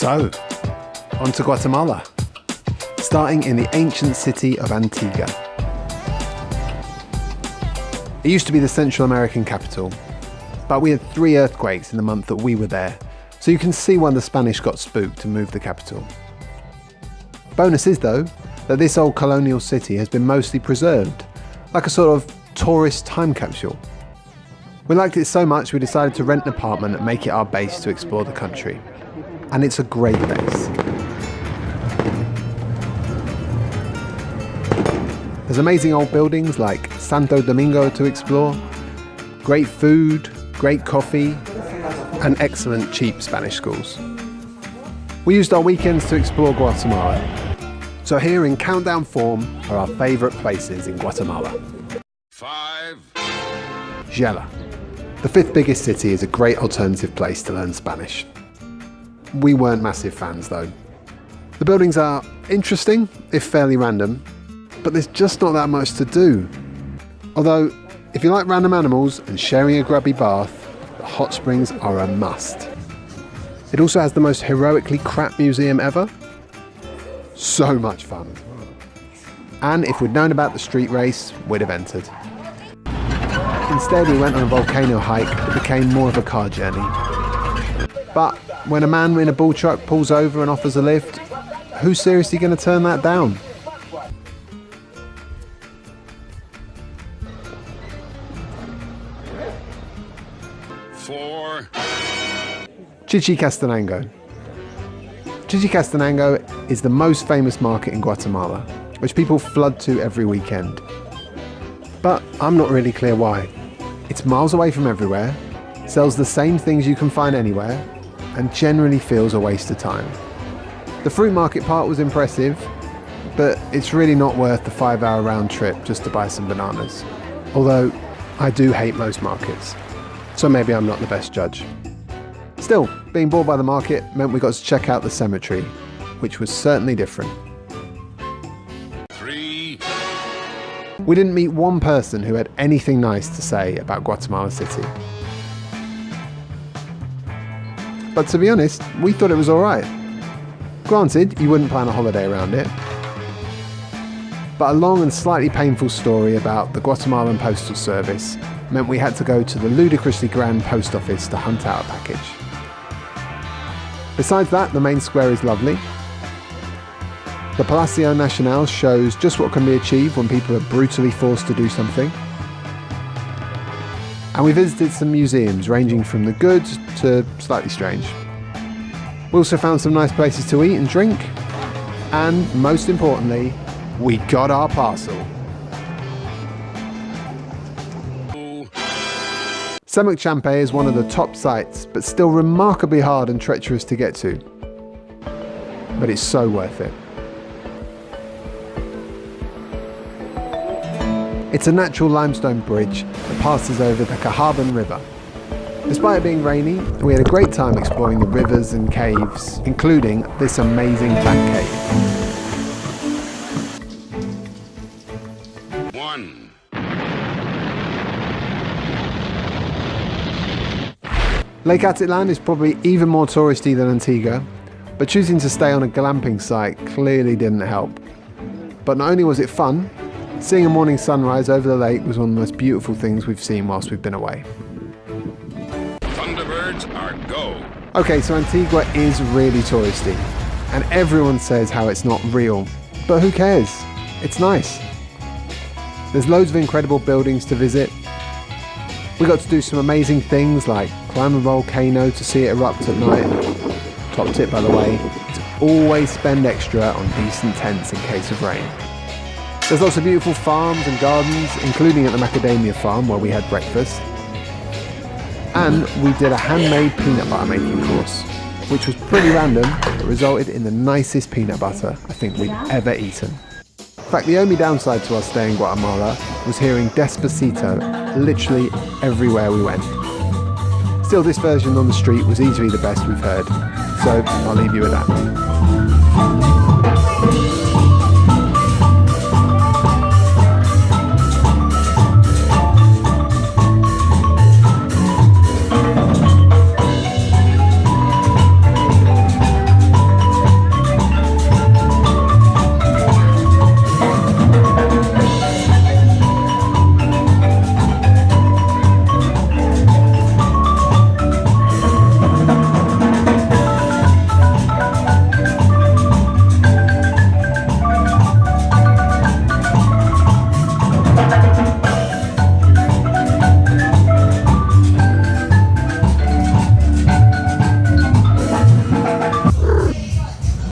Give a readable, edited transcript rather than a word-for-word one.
So, on to Guatemala, starting in the ancient city of Antigua. It used to be the Central American capital, but we had 3 earthquakes in the month that we were there, so you can see why the Spanish got spooked and moved the capital. Bonus is though, that this old colonial city has been mostly preserved, like a sort of tourist time capsule. We liked it so much we decided to rent an apartment and make it our base to explore the country. And it's a great base. There's amazing old buildings like Santo Domingo to explore, great food, great coffee, and excellent cheap Spanish schools. We used our weekends to explore Guatemala. So here in countdown form are our favourite places in Guatemala. 5. Xela. The 5th biggest city is a great alternative place to learn Spanish. We weren't massive fans though. The buildings are interesting, if fairly random, but there's just not that much to do. Although, if you like random animals and sharing a grubby bath, the hot springs are a must. It also has the most heroically crap museum ever. So much fun. And if we'd known about the street race, we'd have entered. Instead, we went on a volcano hike that became more of a car journey. But when a man in a bull truck pulls over and offers a lift, who's seriously going to turn that down? Chichicastenango. Chichicastenango is the most famous market in Guatemala, which people flood to every weekend. But I'm not really clear why. It's miles away from everywhere, sells the same things you can find anywhere, and generally feels a waste of time. The fruit market part was impressive, but it's really not worth the 5-hour round trip just to buy some bananas. Although, I do hate most markets, so maybe I'm not the best judge. Still, being bored by the market meant we got to check out the cemetery, which was certainly different. 3. We didn't meet one person who had anything nice to say about Guatemala City. But to be honest, we thought it was alright. Granted, you wouldn't plan a holiday around it. But a long and slightly painful story about the Guatemalan Postal Service meant we had to go to the ludicrously grand post office to hunt out a package. Besides that, the main square is lovely. The Palacio Nacional shows just what can be achieved when people are brutally forced to do something. And we visited some museums ranging from the good to slightly strange. We also found some nice places to eat and drink. And most importantly, we got our parcel. Semuc Champe is one of the top sites, but still remarkably hard and treacherous to get to. But it's so worth it. It's a natural limestone bridge that passes over the Cajaban River. Despite it being rainy, we had a great time exploring the rivers and caves, including this amazing plant cave. 1. Lake Atitlan is probably even more touristy than Antigua, but choosing to stay on a glamping site clearly didn't help. But not only was it fun, seeing a morning sunrise over the lake was one of the most beautiful things we've seen whilst we've been away. Thunderbirds are go. Okay, so Antigua is really touristy, and everyone says how it's not real, but who cares? It's nice. There's loads of incredible buildings to visit. We got to do some amazing things like climb a volcano to see it erupt at night. Top tip, by the way, to always spend extra on decent tents in case of rain. There's lots of beautiful farms and gardens, including at the macadamia farm where we had breakfast. And we did a handmade peanut butter making course, which was pretty random, but resulted in the nicest peanut butter I think we've ever eaten. In fact, the only downside to our stay in Guatemala was hearing Despacito literally everywhere we went. Still, this version on the street was easily the best we've heard, so I'll leave you with that.